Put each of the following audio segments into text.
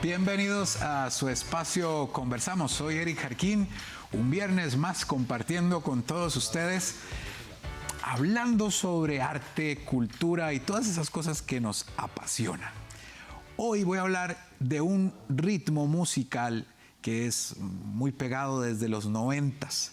Bienvenidos a su espacio Conversamos. Soy Eric Jarquín, un viernes más compartiendo con todos ustedes, hablando sobre arte, cultura y todas esas cosas que nos apasionan. Hoy voy a hablar de un ritmo musical que es muy pegado desde los 90s.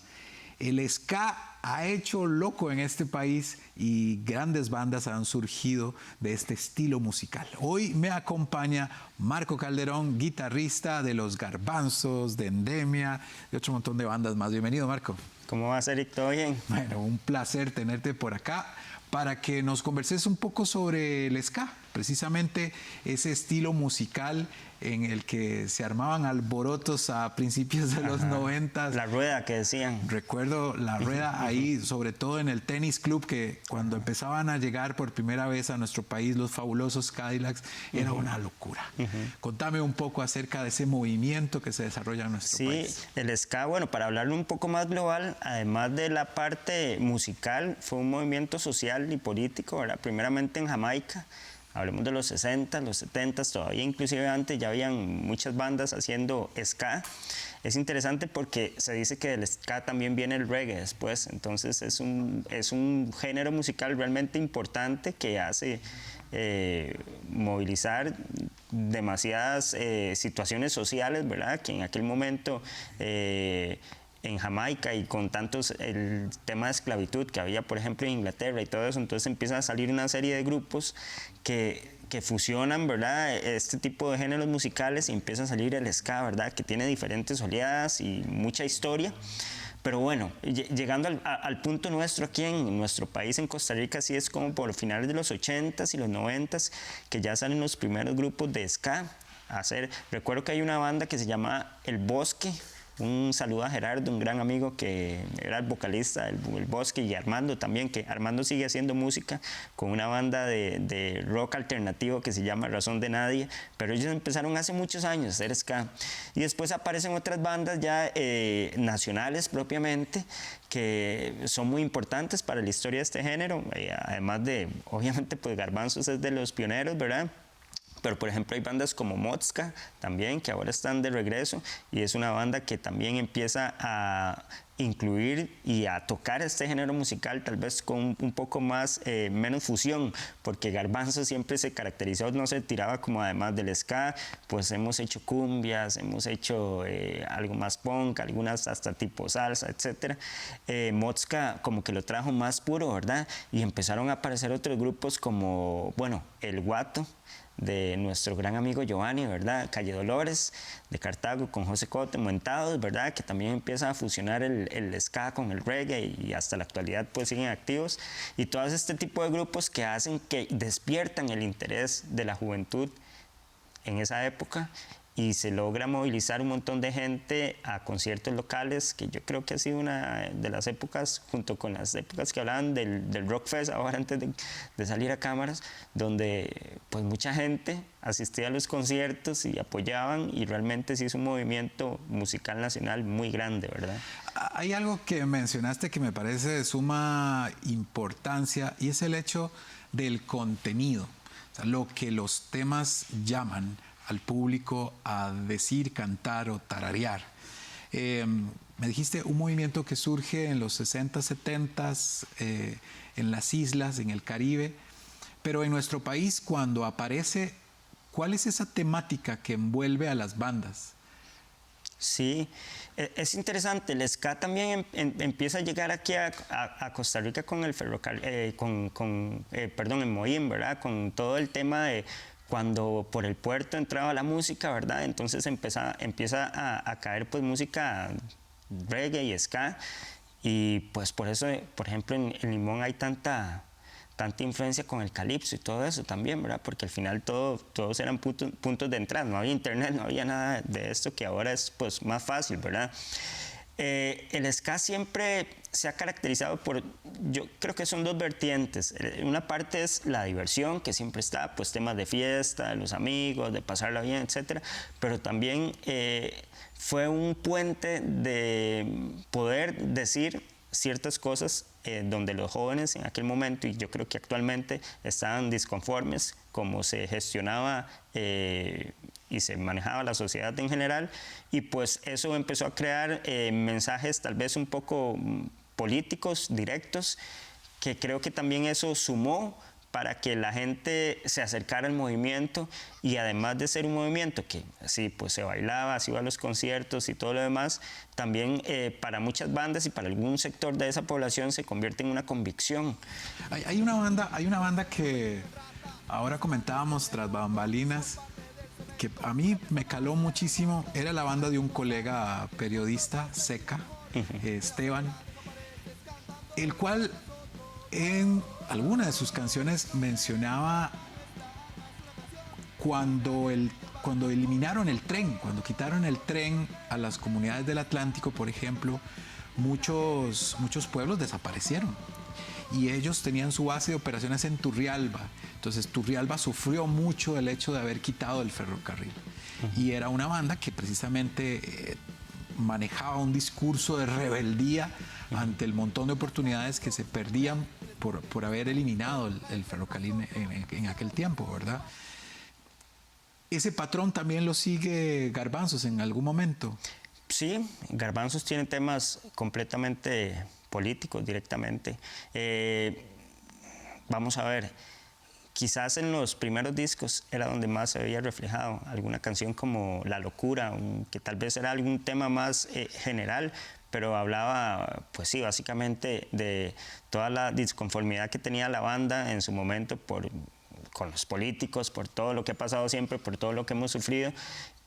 El ska ha hecho loco en este país y grandes bandas han surgido de este estilo musical. Hoy me acompaña Marco Calderón, guitarrista de Los Garbanzos, de Endemia, de otro montón de bandas más. Bienvenido, Marco. ¿Cómo vas, Eric? ¿Todo bien? Bueno, un placer tenerte por acá para que nos converses un poco sobre el ska, precisamente ese estilo musical en el que se armaban alborotos a principios de los 90. La rueda que decían. Recuerdo la rueda ahí, sobre todo en el tenis club, que cuando empezaban a llegar por primera vez a nuestro país los fabulosos Cadillacs, era una locura. Contame un poco acerca de ese movimiento que se desarrolla en nuestro país. Sí, el ska, bueno, para hablarlo un poco más global, además de la parte musical, fue un movimiento social y político, ¿verdad? Primeramente en Jamaica. Hablemos de los 60, los 70, todavía inclusive antes ya habían muchas bandas haciendo ska. Es interesante porque se dice que del ska también viene el reggae después, entonces es un género musical realmente importante que hace movilizar demasiadas situaciones sociales, ¿verdad? Que en aquel momento en Jamaica y con tantos el tema de esclavitud que había, por ejemplo, en Inglaterra y todo eso, entonces empiezan a salir una serie de grupos que fusionan, ¿verdad?, este tipo de géneros musicales y empieza a salir el ska, ¿verdad?, que tiene diferentes oleadas y mucha historia. Pero bueno, llegando al punto nuestro aquí en nuestro país, en Costa Rica, sí es como por finales de los 80s y los 90s que ya salen los primeros grupos de ska. Recuerdo que hay una banda que se llama El Bosque. Un saludo a Gerardo, un gran amigo que era el vocalista del Bosque, y Armando también, que Armando sigue haciendo música con una banda de rock alternativo que se llama Razón de Nadie, pero ellos empezaron hace muchos años a hacer ska. Y después aparecen otras bandas ya nacionales propiamente, que son muy importantes para la historia de este género, además de, obviamente, pues Garbanzos es de los pioneros, ¿verdad? Pero, por ejemplo, hay bandas como Motska también, que ahora están de regreso, y es una banda que también empieza a incluir y a tocar este género musical, tal vez con un poco más, menos fusión, porque Garbanzo siempre se caracterizó, no se tiraba como además del ska, pues hemos hecho cumbias, hemos hecho algo más punk, algunas hasta tipo salsa, etc. Motska como que lo trajo más puro, ¿verdad? Y empezaron a aparecer otros grupos como, bueno, El Guato, de nuestro gran amigo Giovanni, ¿verdad? Calle Dolores, de Cartago, con José Cote, Montados, ¿verdad? Que también empieza a fusionar el ska con el reggae y hasta la actualidad pues siguen activos. Y todo este tipo de grupos que hacen que despiertan el interés de la juventud en esa época y se logra movilizar un montón de gente a conciertos locales, que yo creo que ha sido una de las épocas, junto con las épocas que hablaban del Rock Fest, ahora antes de salir a cámaras, donde pues mucha gente asistía a los conciertos y apoyaban, y realmente sí es un movimiento musical nacional muy grande, ¿verdad? Hay algo que mencionaste que me parece de suma importancia, y es el hecho del contenido, o sea, lo que los temas llaman al público a decir, cantar o tararear. Me dijiste un movimiento que surge en los 60, 70, en las islas, en el Caribe, pero en nuestro país, cuando aparece, ¿cuál es esa temática que envuelve a las bandas? Sí, es interesante. El ska también empieza a llegar aquí a Costa Rica con el ferrocarril, en Moín, ¿verdad? Con todo el tema de cuando por el puerto entraba la música, ¿verdad? Entonces empieza a caer pues música reggae y ska, y pues por eso, por ejemplo, en Limón hay tanta influencia con el calipso y todo eso también, ¿verdad? Porque al final todos eran puntos de entrada, no había internet, no había nada de esto que ahora es pues más fácil, ¿verdad? El ska siempre se ha caracterizado por, yo creo que son dos vertientes. Una parte es la diversión, que siempre está, pues temas de fiesta, de los amigos, de pasarla bien, etcétera, pero también fue un puente de poder decir ciertas cosas donde los jóvenes en aquel momento, y yo creo que actualmente, estaban disconformes cómo se gestionaba y se manejaba la sociedad en general, y pues eso empezó a crear mensajes tal vez un poco políticos, directos, que creo que también eso sumó para que la gente se acercara al movimiento, y además de ser un movimiento que sí, pues se bailaba, se iba a los conciertos y todo lo demás, también para muchas bandas y para algún sector de esa población se convierte en una convicción. Hay una banda que ahora comentábamos tras bambalinas, que a mí me caló muchísimo. Era la banda de un colega periodista, Seca, Esteban, el cual en alguna de sus canciones mencionaba cuando eliminaron el tren, cuando quitaron el tren a las comunidades del Atlántico, por ejemplo, muchos pueblos desaparecieron. Y ellos tenían su base de operaciones en Turrialba. Entonces Turrialba sufrió mucho el hecho de haber quitado el ferrocarril. Y era una banda que precisamente manejaba un discurso de rebeldía ante el montón de oportunidades que se perdían por haber eliminado el ferrocarril en aquel tiempo, ¿verdad? ¿Ese patrón también lo sigue Garbanzos en algún momento? Sí, Garbanzos tiene temas completamente políticos directamente. Vamos a ver, quizás en los primeros discos era donde más se veía reflejado alguna canción como La Locura, que tal vez era algún tema más general, pero hablaba, pues sí, básicamente de toda la disconformidad que tenía la banda en su momento con los políticos, por todo lo que ha pasado siempre, por todo lo que hemos sufrido,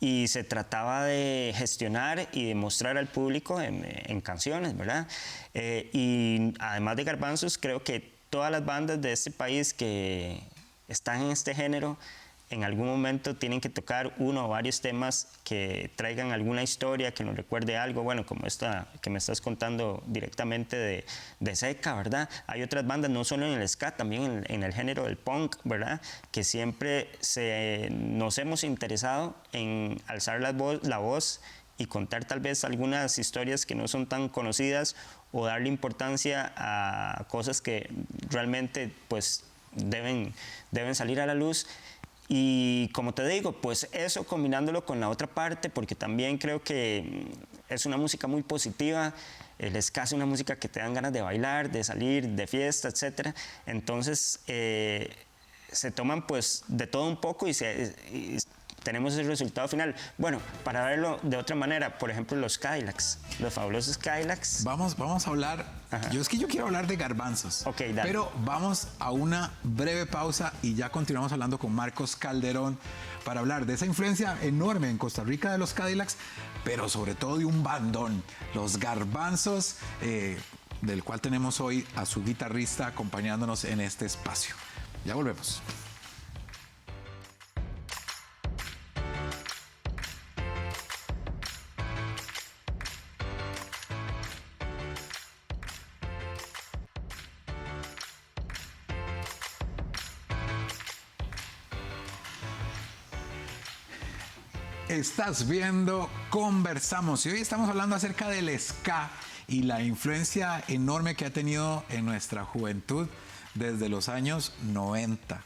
y se trataba de gestionar y de mostrar al público en canciones, ¿verdad? Y además de Garbanzos, creo que todas las bandas de este país que están en este género en algún momento tienen que tocar uno o varios temas que traigan alguna historia, que nos recuerde algo, bueno, como esta que me estás contando directamente de Seca, ¿verdad? Hay otras bandas, no solo en el ska, también en el género del punk, ¿verdad? Que siempre nos hemos interesado en alzar la voz y contar tal vez algunas historias que no son tan conocidas, o darle importancia a cosas que realmente pues deben salir a la luz. Y como te digo, pues eso combinándolo con la otra parte, porque también creo que es una música muy positiva. El ska es una música que te dan ganas de bailar, de salir, de fiesta, etc. Entonces se toman pues de todo un poco y tenemos el resultado final. Bueno, para verlo de otra manera, por ejemplo, los Cadillacs, los fabulosos Cadillacs. Vamos a hablar. Yo quiero hablar de Garbanzos. Ok, dale. Pero vamos a una breve pausa y ya continuamos hablando con Marcos Calderón para hablar de esa influencia enorme en Costa Rica de los Cadillacs, pero sobre todo de un bandón, los Garbanzos, del cual tenemos hoy a su guitarrista acompañándonos en este espacio. Ya volvemos. Estás viendo Conversamos y hoy estamos hablando acerca del ska y la influencia enorme que ha tenido en nuestra juventud desde los años 90.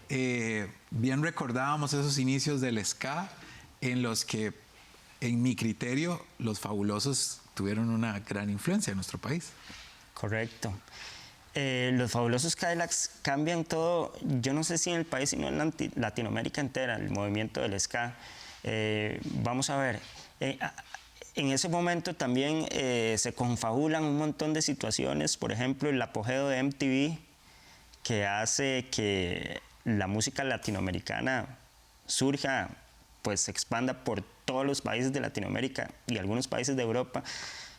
Bien recordábamos esos inicios del ska en los que, en mi criterio, los Fabulosos tuvieron una gran influencia en nuestro país. Correcto. Los fabulosos Cadillacs cambian todo, yo no sé si en el país, sino en Latinoamérica entera, el movimiento del ska. Vamos a ver, en ese momento también se confabulan un montón de situaciones, por ejemplo, el apogeo de MTV, que hace que la música latinoamericana surja, pues se expanda por todos los países de Latinoamérica y algunos países de Europa.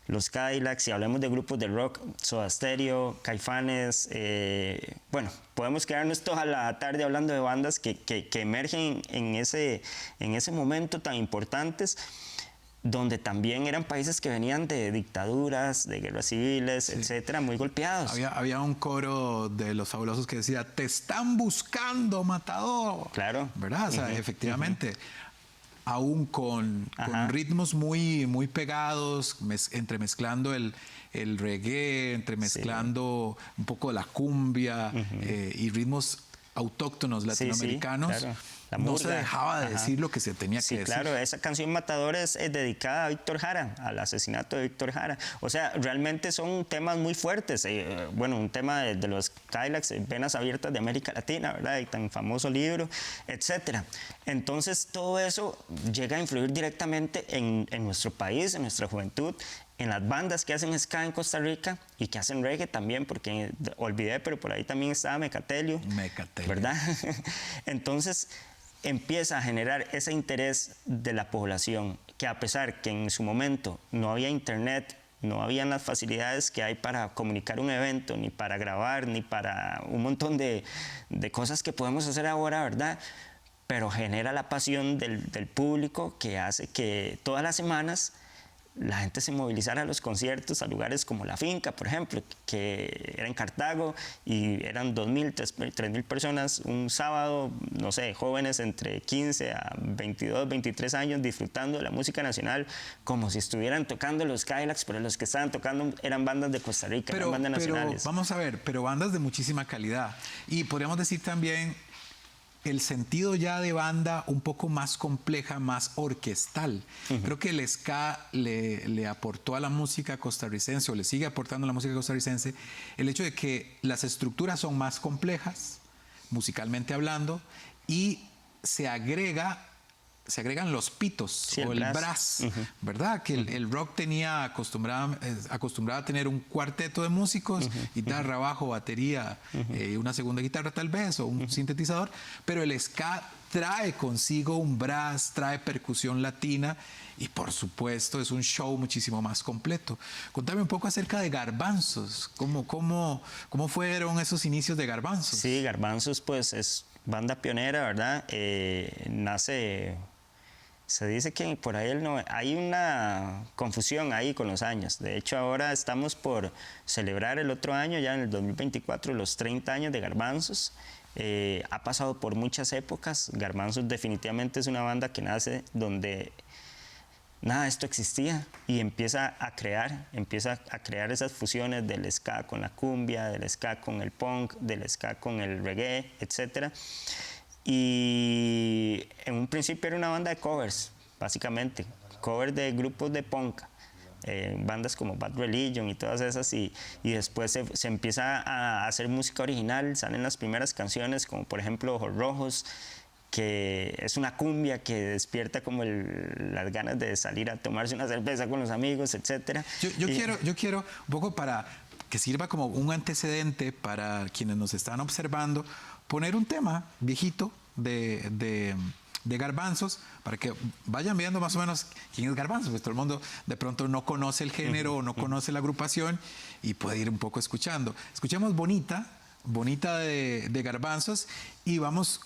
Los Cadillacs, si hablamos de grupos de rock, Soda Stereo, Caifanes, bueno, podemos quedarnos toda la tarde hablando de bandas que emergen en ese momento tan importantes, donde también eran países que venían de dictaduras, de guerras civiles, sí, etcétera, muy golpeados. Había un coro de los Fabulosos que decía, te están buscando, matador. Claro. ¿Verdad? O sea, efectivamente. Aún con ritmos muy, muy pegados, entremezclando el reggae, entremezclando un poco la cumbia y ritmos autóctonos latinoamericanos. Sí, claro. La no murga. se dejaba de Ajá. decir lo que se tenía que Sí, decir. claro, esa canción Matador es dedicada a Víctor Jara, al asesinato de Víctor Jara. O sea, realmente son temas muy fuertes. Bueno, un tema de los Cadillacs, Venas Abiertas de América Latina, ¿verdad? Y tan famoso libro, etcétera. Entonces, todo eso llega a influir directamente en nuestro país, en nuestra juventud, en las bandas que hacen ska en Costa Rica y que hacen reggae también, porque olvidé, pero por ahí también estaba Mecatelio, ¿verdad? Entonces empieza a generar ese interés de la población, que a pesar que en su momento no había internet, no habían las facilidades que hay para comunicar un evento, ni para grabar, ni para un montón de cosas que podemos hacer ahora, ¿verdad? Pero genera la pasión del público, que hace que todas las semanas la gente se movilizara a los conciertos, a lugares como La Finca, por ejemplo, que era en Cartago, y eran 2.000, 3.000 personas un sábado, no sé, jóvenes entre 15 a 22, 23 años disfrutando de la música nacional como si estuvieran tocando los Cadillacs, pero los que estaban tocando eran bandas de Costa Rica, eran bandas nacionales. Vamos a ver, pero bandas de muchísima calidad. Y podríamos decir también el sentido ya de banda un poco más compleja, más orquestal. Creo que el ska le aportó a la música costarricense, o le sigue aportando a la música costarricense, el hecho de que las estructuras son más complejas, musicalmente hablando, y se agregan los pitos, sí, o el brass, ¿verdad? Que el rock tenía acostumbrado a tener un cuarteto de músicos, guitarra, bajo, batería, una segunda guitarra tal vez, o un sintetizador, pero el ska trae consigo un brass, trae percusión latina, y por supuesto es un show muchísimo más completo. Contame un poco acerca de Garbanzos. ¿Cómo fueron esos inicios de Garbanzos? Sí, Garbanzos pues es banda pionera, ¿verdad? Nace... Se dice que por ahí hay una confusión ahí con los años. De hecho, ahora estamos por celebrar el otro año, ya en el 2024, los 30 años de Garbanzos. Ha pasado por muchas épocas. Garbanzos definitivamente es una banda que nace donde nada de esto existía y empieza a crear esas fusiones del ska con la cumbia, del ska con el punk, del ska con el reggae, etcétera. Y en un principio era una banda de covers, básicamente, covers de grupos de punk, bandas como Bad Religion y todas esas, y después se empieza a hacer música original, salen las primeras canciones, como por ejemplo Ojos Rojos, que es una cumbia que despierta como las ganas de salir a tomarse una cerveza con los amigos, etc. Yo quiero un poco, para que sirva como un antecedente para quienes nos están observando, poner un tema viejito de Garbanzos, para que vayan viendo más o menos quién es Garbanzos, pues todo el mundo de pronto no conoce el género o no conoce la agrupación y puede ir un poco escuchando. Escuchemos Bonita de Garbanzos, y vamos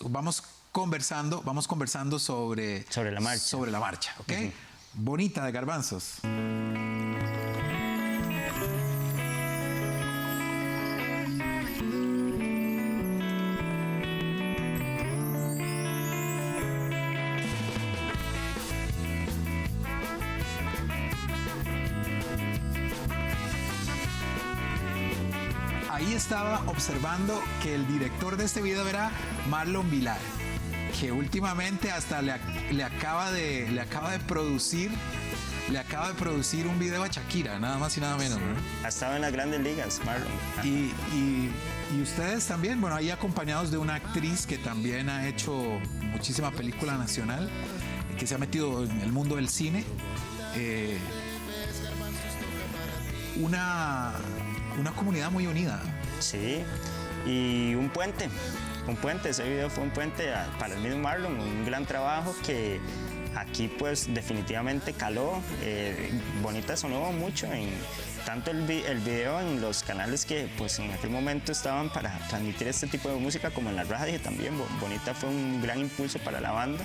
conversando sobre la marcha, ¿ok? Bonita de Garbanzos. Ahí estaba observando que el director de este video era Marlon Vilar, que últimamente hasta le acaba de producir un video a Shakira, nada más y nada menos, ¿no? Ha estado en las grandes ligas, Marlon. Y ustedes también, bueno, ahí acompañados de una actriz que también ha hecho muchísima película nacional, que se ha metido en el mundo del cine. Una comunidad muy unida. Sí, y un puente, ese video fue un puente para el mismo Marlon, un gran trabajo que aquí pues definitivamente caló. Bonita sonó mucho, tanto el video en los canales que pues en aquel momento estaban para transmitir este tipo de música, como en la radio también. Bonita fue un gran impulso para la banda,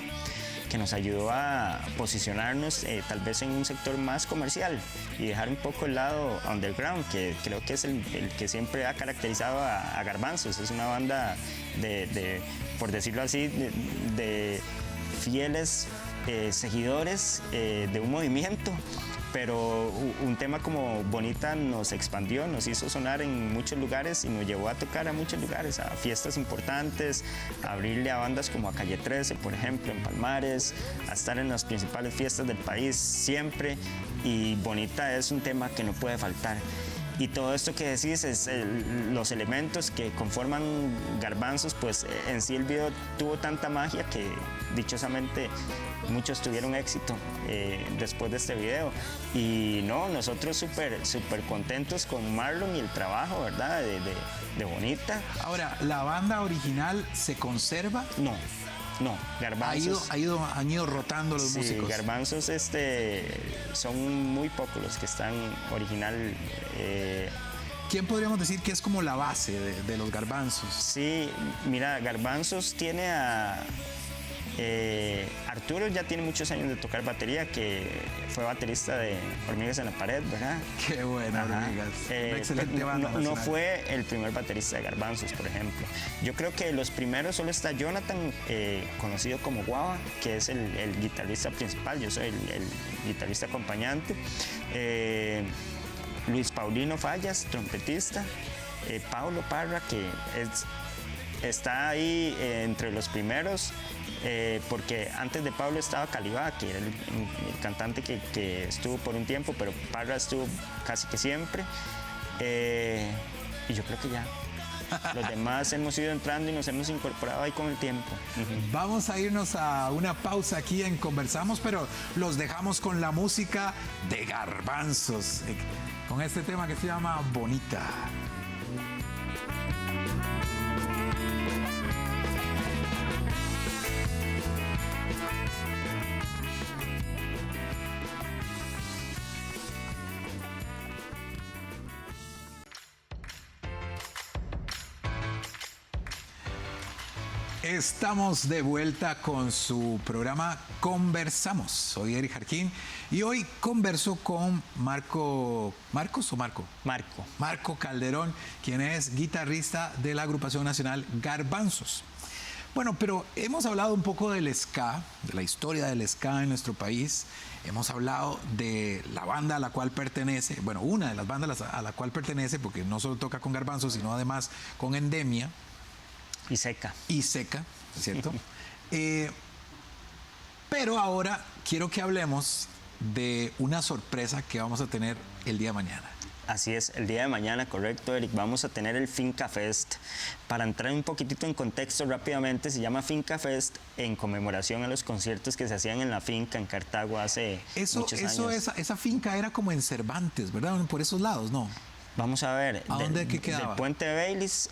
que nos ayudó a posicionarnos tal vez en un sector más comercial y dejar un poco el lado underground, que creo que es el que siempre ha caracterizado a Garbanzos. Es una banda por decirlo así, de fieles seguidores de un movimiento, pero un tema como Bonita nos expandió, nos hizo sonar en muchos lugares y nos llevó a tocar a muchos lugares, a fiestas importantes, a abrirle a bandas como a Calle 13, por ejemplo, en Palmares, a estar en las principales fiestas del país siempre, y Bonita es un tema que no puede faltar. Y todo esto que decís es los elementos que conforman Garbanzos, pues en sí el video tuvo tanta magia que dichosamente muchos tuvieron éxito después de este video. Y no, nosotros súper contentos con Marlon y el trabajo, ¿verdad? De Bonita. Ahora, ¿la banda original se conserva? No, Garbanzos. Han ido rotando los músicos. Garbanzos son muy pocos los que están original. ¿Quién podríamos decir que es como la base de los Garbanzos? Sí, mira, Garbanzos tiene a... Arturo ya tiene muchos años de tocar batería, que fue baterista de Hormigas en la Pared, ¿verdad? Qué bueno, Hormigas. Una excelente banda. No fue el primer baterista de Garbanzos, por ejemplo. Yo creo que los primeros solo está Jonathan, conocido como Guava, que es el guitarrista principal, yo soy el guitarrista acompañante. Luis Paulino Fallas, trompetista. Paulo Parra, que está ahí entre los primeros. Porque antes de Pablo estaba Calibá, que era el cantante que estuvo por un tiempo, pero Parra estuvo casi que siempre. Y yo creo que ya. Los demás hemos ido entrando y nos hemos incorporado ahí con el tiempo. Vamos a irnos a una pausa aquí en Conversamos, pero los dejamos con la música de Garbanzos, con este tema que se llama Bonita. Estamos de vuelta con su programa Conversamos. Soy Eric Jarquín y hoy converso con Marco Calderón, quien es guitarrista de la agrupación nacional Garbanzos. Bueno, pero hemos hablado un poco del ska, de la historia del ska en nuestro país. Hemos hablado de la banda a la cual pertenece, bueno, una de las bandas a la cual pertenece, porque no solo toca con Garbanzos, sino además con Endemia. Y Seca, ¿cierto? Pero ahora quiero que hablemos de una sorpresa que vamos a tener el día de mañana. Así es, el día de mañana, correcto, Eric, vamos a tener el Finca Fest. Para entrar un poquitito en contexto rápidamente, se llama Finca Fest en conmemoración a los conciertos que se hacían en la finca en Cartago hace muchos años. Esa finca era como en Cervantes, ¿verdad? Por esos lados, ¿no? Vamos a ver. ¿A dónde quedaba? Del puente de Baylis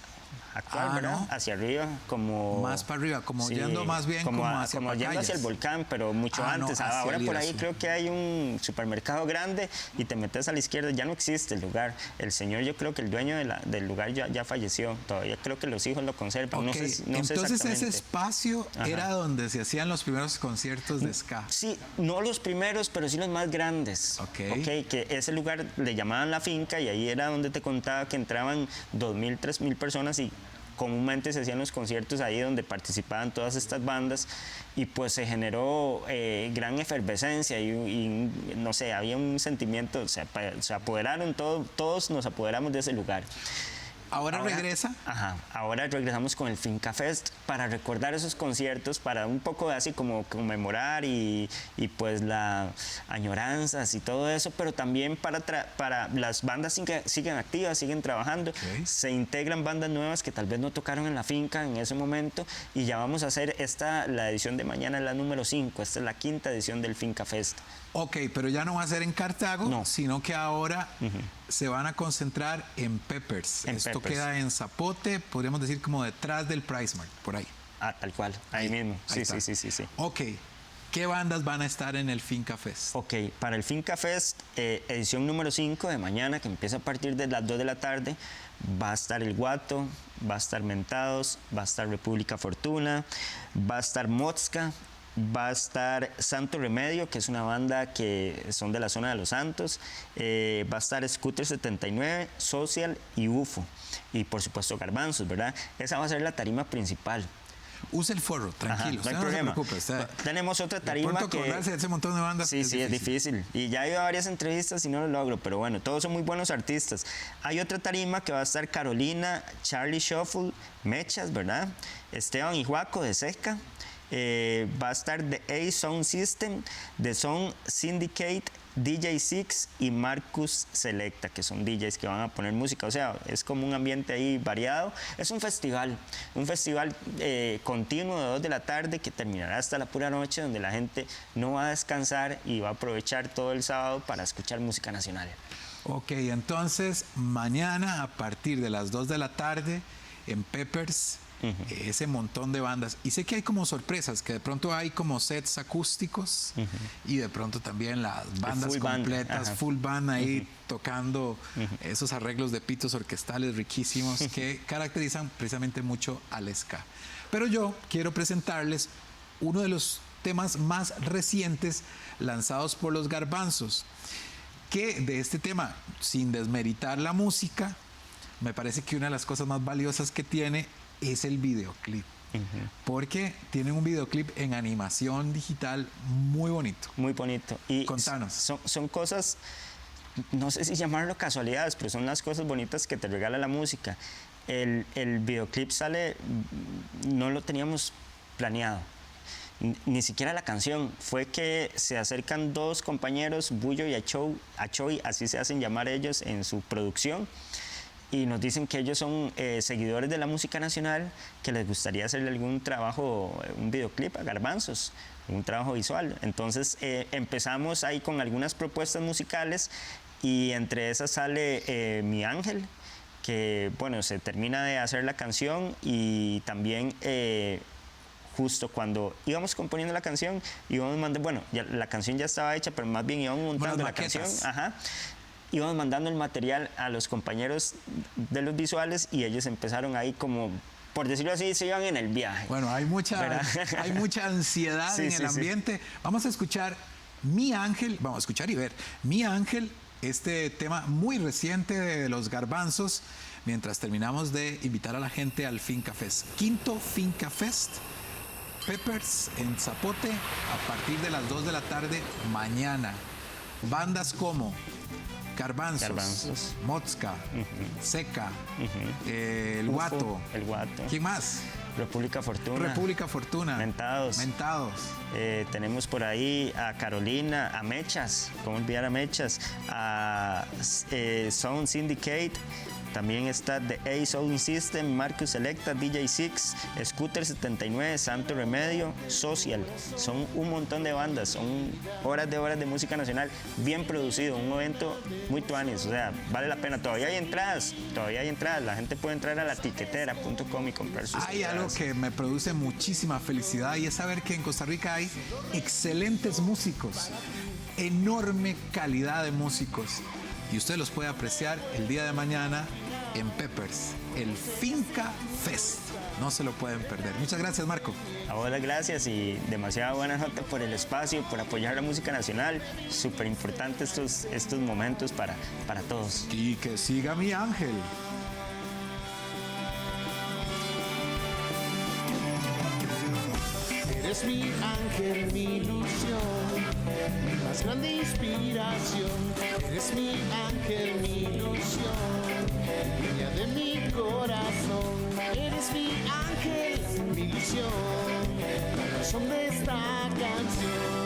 actual, ¿verdad? ¿No? Hacia arriba, como... Más para arriba, como sí, yendo más bien como yendo hacia el volcán, pero mucho antes. No, ahora por ahí creo que hay un supermercado grande y te metes a la izquierda, ya no existe el lugar. El señor, yo creo que el dueño del lugar ya falleció. Todavía creo que los hijos lo conservan. Okay. No sé Entonces ese espacio era donde se hacían los primeros conciertos de ska. Sí, no los primeros, pero sí los más grandes. Okay, que ese lugar le llamaban la finca y ahí era donde te contaba que entraban 2.000, 3.000 personas y comúnmente se hacían los conciertos ahí donde participaban todas estas bandas y pues se generó gran efervescencia y no sé, había un sentimiento, se apoderaron, todos nos apoderamos de ese lugar. ¿Ahora regresa? Ajá, ahora regresamos con el Finca Fest para recordar esos conciertos, para un poco así como conmemorar y pues las añoranzas y todo eso, pero también para las bandas siguen activas, siguen trabajando, se integran bandas nuevas que tal vez no tocaron en la finca en ese momento y ya vamos a hacer la edición de mañana, es la número 5, esta es la 5ª edición del Finca Fest. Ok, pero ya no va a ser en Cartago, sino que ahora se van a concentrar en Peppers. Esto queda en Zapote, podríamos decir como detrás del Price Mart, por ahí. Ah, tal cual, ahí mismo. Sí. Ok, ¿qué bandas van a estar en el Finca Fest? Ok, para el Finca Fest, edición número 5 de mañana, que empieza a partir de las 2 de la tarde, va a estar El Guato, va a estar Mentados, va a estar República Fortuna, va a estar Mozca, va a estar Santo Remedio, que es una banda que son de la zona de Los Santos, va a estar Scooter 79, Social y UFO, y por supuesto Garbanzos, ¿verdad? Esa va a ser la tarima principal. use el forro, tranquilo. Ajá, no hay usted problema. se preocupe. Usted, tenemos otra de tarima pronto que... acordarse de ese montón de bandas. Sí, sí, es difícil. Y ya he ido a varias entrevistas y no lo logro, pero bueno, todos son muy buenos artistas. Hay otra tarima que va a estar Carolina, Charlie Shuffle, Mechas, ¿verdad? Esteban Ijuaco de Seca. Va a estar The A Sound System, The Sound Syndicate, DJ Six y Marcus Selecta, que son DJs que van a poner música. O sea, es como un ambiente ahí variado. Es un festival continuo de 2 de la tarde que terminará hasta la pura noche, donde la gente no va a descansar y va a aprovechar todo el sábado para escuchar música nacional. Ok, entonces mañana a partir de las 2 de la tarde en Peppers, ese montón de bandas. Y sé que hay como sorpresas, que de pronto hay como sets acústicos y de pronto también las bandas completas, full band ahí tocando esos arreglos de pitos orquestales riquísimos que caracterizan precisamente mucho al ska. Pero yo quiero presentarles uno de los temas más recientes lanzados por los Garbanzos, que de este tema, sin desmeritar la música, me parece que una de las cosas más valiosas que tiene es el videoclip. Porque tienen un videoclip en animación digital muy bonito. Muy bonito. Y contanos. Son cosas, no sé si llamarlo casualidades, pero son las cosas bonitas que te regala la música. El videoclip sale, no lo teníamos planeado. Ni siquiera la canción. Fue que se acercan 2 compañeros, Bullo y Achoy, así se hacen llamar ellos en su producción, y nos dicen que ellos son seguidores de la música nacional, que les gustaría hacerle algún trabajo, un videoclip a Garbanzos, un trabajo visual. Entonces empezamos ahí con algunas propuestas musicales y entre esas sale Mi Ángel, que bueno, se termina de hacer la canción y también justo cuando íbamos componiendo la canción, íbamos mandando, bueno, ya, la canción ya estaba hecha, pero más bien íbamos montando la canción. Íbamos mandando el material a los compañeros de los visuales y ellos empezaron ahí como, por decirlo así, se iban en el viaje. Bueno, hay mucha ansiedad en el ambiente. Sí. Vamos a escuchar Mi Ángel, vamos a escuchar y ver Mi Ángel, este tema muy reciente de los Garbanzos, mientras terminamos de invitar a la gente al Finca Fest. 5º Finca Fest, Peppers en Zapote, a partir de las 2 de la tarde mañana. Bandas como Garbanzos, Mozca, Seca, El Guato. ¿Quién más? República Fortuna. Mentados. Tenemos por ahí a Carolina, a Mechas, ¿cómo olvidar a Mechas? A Sound Syndicate. También está The A Sound System, Marcus Selecta, DJ Six, Scooter 79, Santo Remedio, Social. Son un montón de bandas, son horas de música nacional, bien producido, un evento muy tuanis, o sea, vale la pena. Todavía hay entradas, la gente puede entrar a latiquetera.com y comprar sus Hay entradas. algo que me produce muchísima felicidad y es saber que en Costa Rica hay excelentes músicos, enorme calidad de músicos. Y usted los puede apreciar el día de mañana en Peppers, el Finca Fest. No se lo pueden perder. Muchas gracias, Marco. A vos las gracias y demasiada buena nota por el espacio, por apoyar la música nacional. Súper importante estos momentos para todos. Y que siga Mi Ángel. Eres mi ángel, mi ilusión, mi más grande inspiración. Eres mi ángel, mi ilusión, niña de mi corazón. Eres mi ángel, mi ilusión, la razón de esta canción.